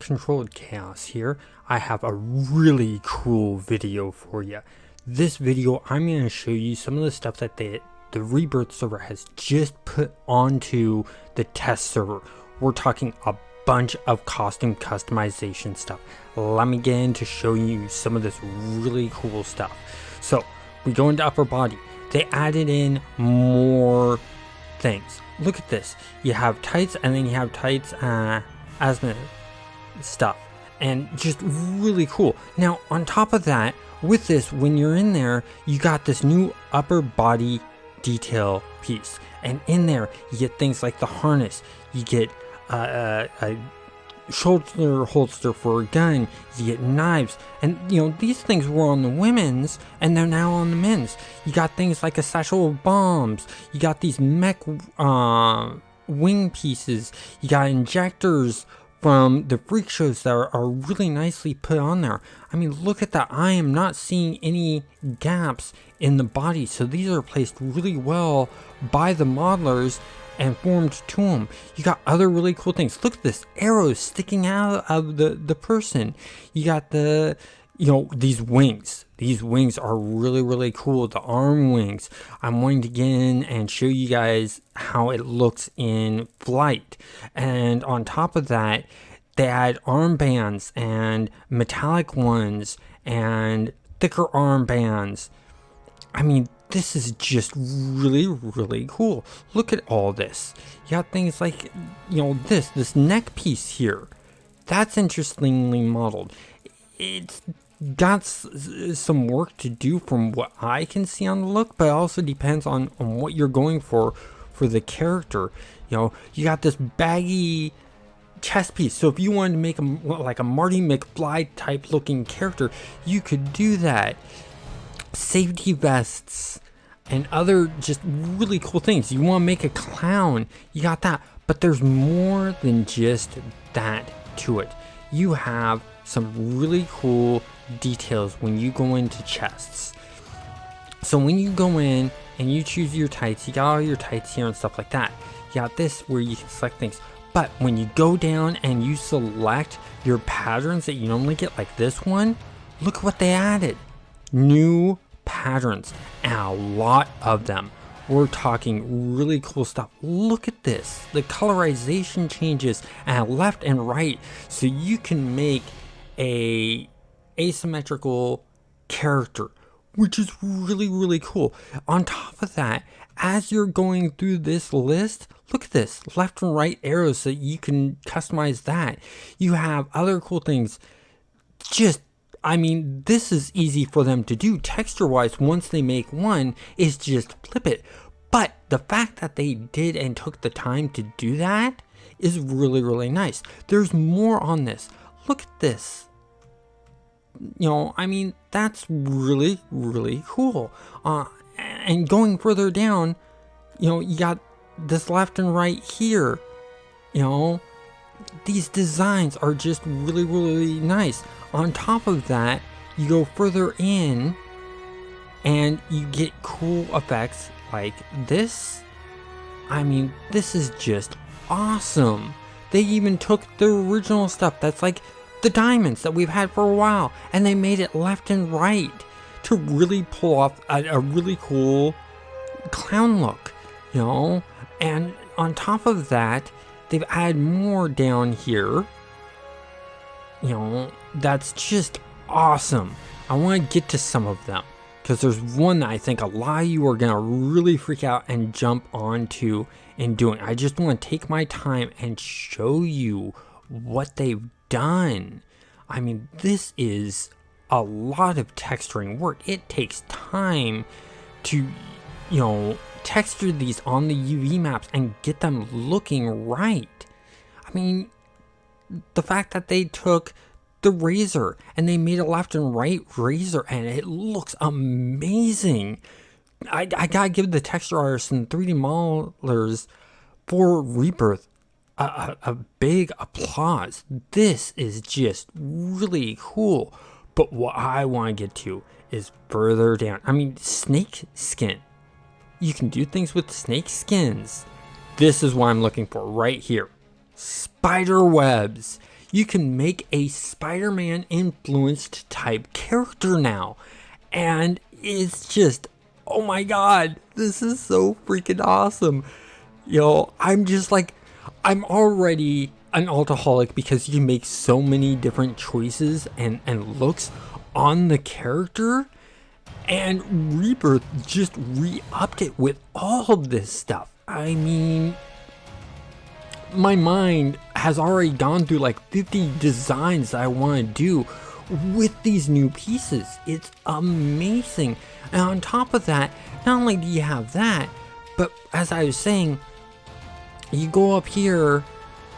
Controlled Chaos here. I have a really cool video for you. This video, I'm going to show you some of the stuff that the Rebirth server has just put onto the test server. We're talking a bunch of costume customization stuff. Let me get in to show you some of this really cool stuff. So we go into upper body. They added in more things. Look at this. You have tights, and then you have tights asthma stuff, and just really cool. Now on top of that, with this, when you're in there, you got this new upper body detail piece, and in there you get things like the harness, you get a shoulder holster for a gun, you get knives, and you know these things were on the women's and they're now on the men's. You got things like a satchel of bombs, you got these mech wing pieces, you got injectors from the freak shows that are really nicely put on there. I mean, look at that. I am not seeing any gaps in the body, so these are placed really well by the modelers and formed to them. You got other really cool things. Look at this, arrows sticking out of the person. You got the, you know, these wings. These wings are really cool. The arm wings. I'm wanting to get in and show you guys how it looks in flight. And on top of that, they add armbands and metallic ones and thicker armbands. I mean, this is just really cool. Look at all this. You got things like, you know, this neck piece here. That's interestingly modeled. It's got some work to do from what I can see on the look, but it also depends on what you're going for the character. You know, you got this baggy chest piece, so if you wanted to make him like a Marty McFly type looking character, you could do that. Safety vests and other just really cool things. You want to make a clown, you got that, but there's more than just that to it. You have some really cool details when you go into chests. So when you go in and you choose your tights, you got all your tights here and stuff like that. You got this where you can select things, but when you go down and you select your patterns that you normally get, like this one, look what they added. New patterns, and a lot of them. We're talking really cool stuff. Look at this, the colorization changes left and right, so you can make a asymmetrical character, which is really cool. On top of that, as you're going through this list, look at this, left and right arrows, so you can customize that. You have other cool things. Just, I mean, this is easy for them to do texture wise. Once they make one, is just flip it. But the fact that they did and took the time to do that is really nice. There's more on this. Look at this. You know, I mean, that's really cool. And going further down, you know, you got this left and right here. You know, these designs are just really nice. On top of that, you go further in and you get cool effects like this. I mean, this is just awesome. They even took the original stuff that's like the diamonds that we've had for a while, and they made it left and right to really pull off a really cool clown look, you know. And on top of that, they've added more down here, you know, that's just awesome. I want to get to some of them, because there's one that I think a lot of you are gonna really freak out and jump onto and doing. I just want to take my time and show you what they've done. I mean, this is a lot of texturing work. It takes time to, you know, texture these on the UV maps and get them looking right. I mean, the fact that they took the razor and they made a left and right razor and it looks amazing. I gotta give the texture artists and 3D modelers for Rebirth a big applause. This is just really cool. But what I want to get to is further down. I mean, snake skin. You can do things with snake skins. This is what I'm looking for right here. Spider webs. you can make a Spider-Man influenced type character now. And it's just, oh my god, this is so freaking awesome. I'm just like, I'm already an alcoholic because you can make so many different choices and looks on the character. And Rebirth just re-upped it with all of this stuff. I mean, my mind has already gone through like 50 designs that I want to do with these new pieces. It's amazing. And on top of that, not only do you have that, but as I was saying, you go up here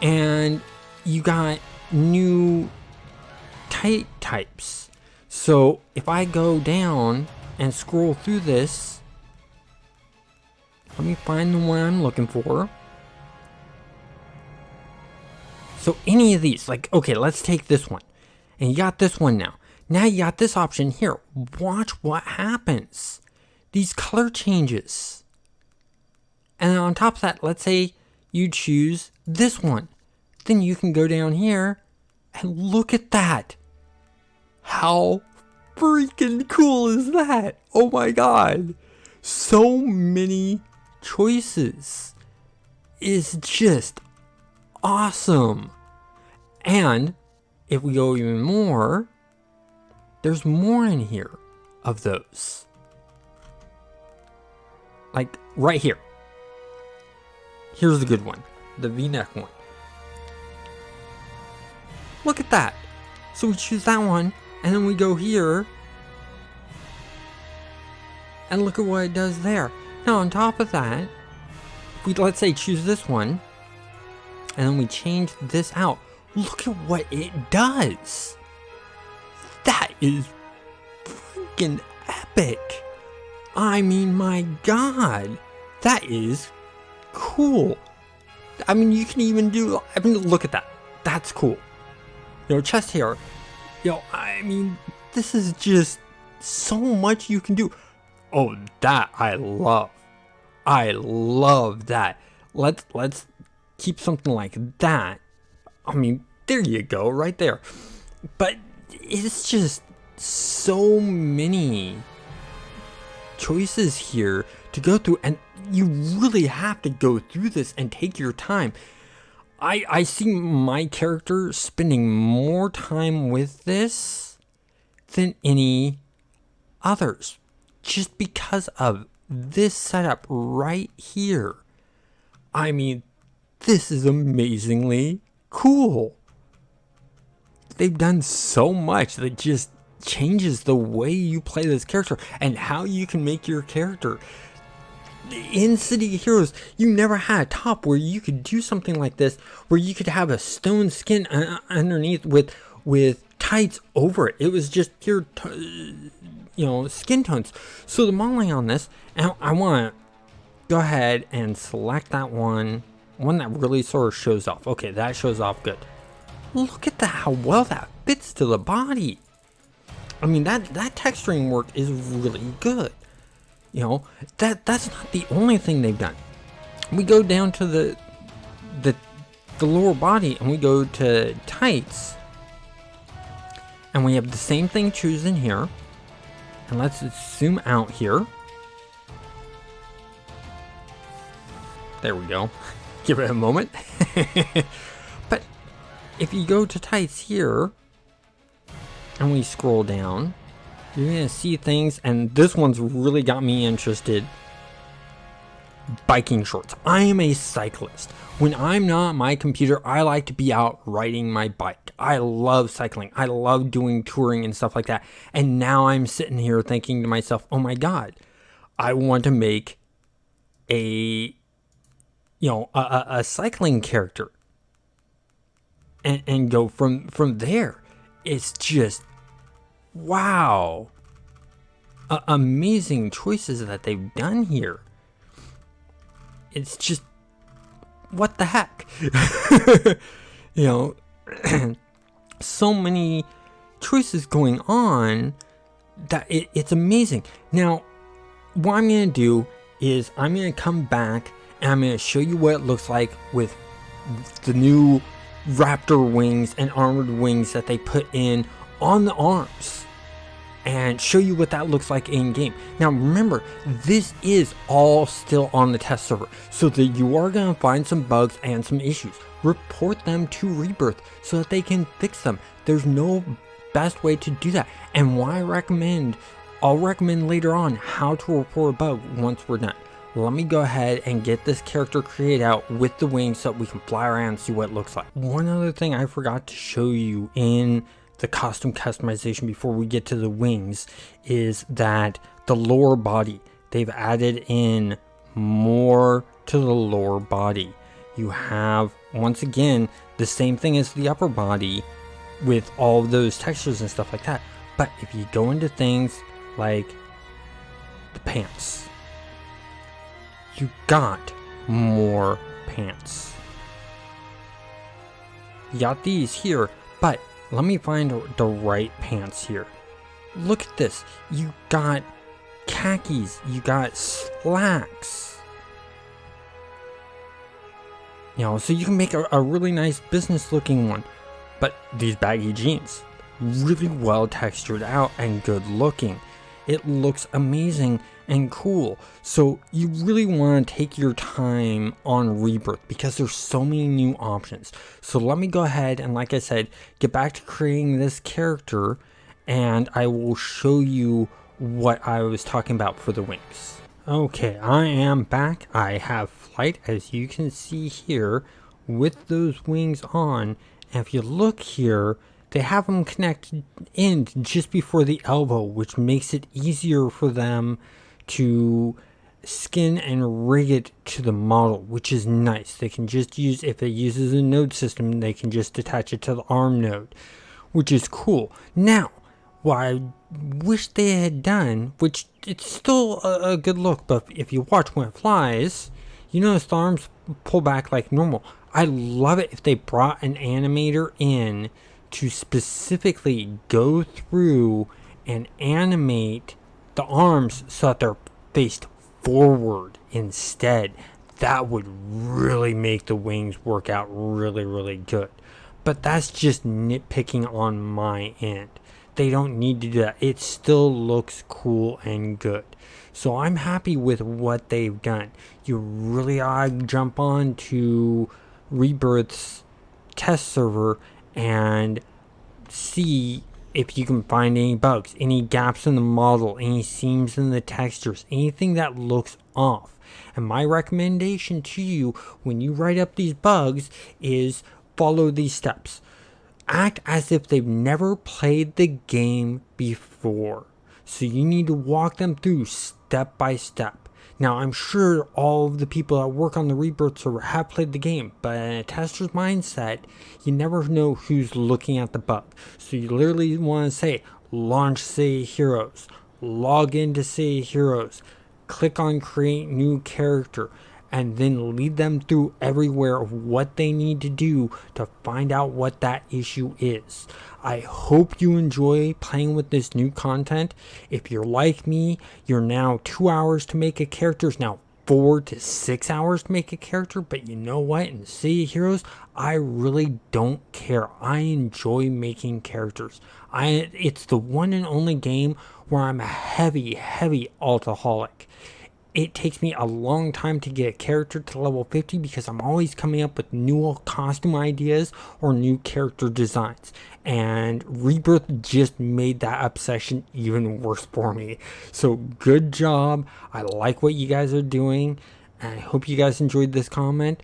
and you got new types. So if I go down and scroll through this, let me find the one I'm looking for. So any of these, like, okay, let's take this one. And you got this one now. Now you got this option here. Watch what happens. These color changes. And on top of that, let's say you choose this one. Then you can go down here and look at that. How freaking cool is that? Oh my god. So many choices. Is just awesome. And if we go even more, there's more in here of those. Like right here. Here's the good one. The V-neck one. Look at that. So we choose that one, and then we go here, and look at what it does there. Now on top of that, if we, let's say, choose this one, and then we change this out. Look at what it does. That is freaking epic. I mean, my god. That is cool. I mean, you can even do, I mean, look at that. That's cool. Chest hair. I mean, this is just so much you can do. Oh, that I love. I love that. Let's keep something like that. I mean, there you go, right there. But it's just so many choices here to go through, and you really have to go through this and take your time. I see my character spending more time with this than any others, just because of this setup right here. I mean, this is amazingly cool. They've done so much that just changes the way you play this character and how you can make your character. In City Heroes, you never had a top where you could do something like this, where you could have a stone skin underneath with tights over it. It was just pure, skin tones. So the modeling on this, and I want to go ahead and select that one that really sort of shows off. Okay, that shows off good. Look at that, how well that fits to the body. I mean, that texturing work is really good. That's not the only thing they've done. We go down to the lower body and we go to tights, and we have the same thing chosen here. And let's zoom out here. There we go. Give it a moment. But if you go to tights here and we scroll down, you're gonna see things, and this one's really got me interested. Biking shorts. I am a cyclist. When I'm not at my computer, I like to be out riding my bike. I love cycling. I love doing touring and stuff like that. And now I'm sitting here thinking to myself, oh my god, I want to make a cycling character and go from there. It's just wow. Amazing choices that they've done here. It's just, what the heck? So many choices going on that it's amazing. Now, what I'm going to do is I'm going to come back and I'm going to show you what it looks like with the new raptor wings and armored wings that they put in on the arms and show you what that looks like in game. Now remember, this is all still on the test server, so that you are going to find some bugs and some issues. Report them to Rebirth so that they can fix them. There's no best way to do that, and I'll recommend later on how to report a bug once we're done. Let me go ahead and get this character created out with the wings so that we can fly around and see what it looks like. One other thing I forgot to show you in the costume customization before we get to the wings is that the lower body, they've added in more to the lower body. You have, once again, the same thing as the upper body with all of those textures and stuff like that. But if you go into things like the pants, you got more pants. You got these here, but let me find the right pants here. Look at this. You got khakis. You got slacks. You know, so you can make a really nice business looking one. But these baggy jeans, really well textured out and good looking. It looks amazing and cool. So you really want to take your time on Rebirth because there's so many new options. So let me go ahead and, like I said, get back to creating this character, and I will show you what I was talking about for the wings. Okay, I am back. I have flight, as you can see here, with those wings on. And if you look here, they have them connected in just before the elbow, which makes it easier for them to skin and rig it to the model, which is nice. They can just use, if it uses a node system, they can just attach it to the arm node, which is cool. Now, what I wish they had done, which it's still a good look, but if you watch when it flies, you notice the arms pull back like normal. I love it if they brought an animator in to specifically go through and animate the arms so that they're faced forward instead. That would really make the wings work out really, really good. But that's just nitpicking on my end. They don't need to do that. It still looks cool and good. So I'm happy with what they've done. You really ought to jump on to Rebirth's test server and see if you can find any bugs, any gaps in the model, any seams in the textures, anything that looks off. And my recommendation to you when you write up these bugs is follow these steps. Act as if they've never played the game before. So you need to walk them through step by step. Now, I'm sure all of the people that work on the Rebirth server have played the game, but in a tester's mindset, you never know who's looking at the bug. So you literally want to say, launch Say Heroes, log into Say Heroes, click on create new character, and then lead them through everywhere of what they need to do to find out what that issue is. I hope you enjoy playing with this new content. If you're like me, you're now 2 hours to make a character. It's now 4 to 6 hours to make a character. But you know what? In City of Heroes, I really don't care. I enjoy making characters. It's the one and only game where I'm a heavy altaholic. It takes me a long time to get a character to level 50 because I'm always coming up with new costume ideas or new character designs. And Rebirth just made that obsession even worse for me. So good job. I like what you guys are doing. And I hope you guys enjoyed this comment.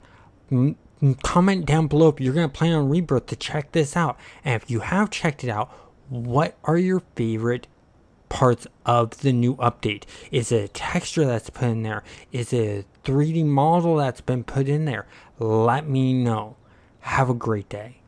Comment down below if you're going to play on Rebirth to check this out. And if you have checked it out, what are your favorite parts of the new update? Is it a texture that's put in there? Is it a 3D model that's been put in there? Let me know. Have a great day.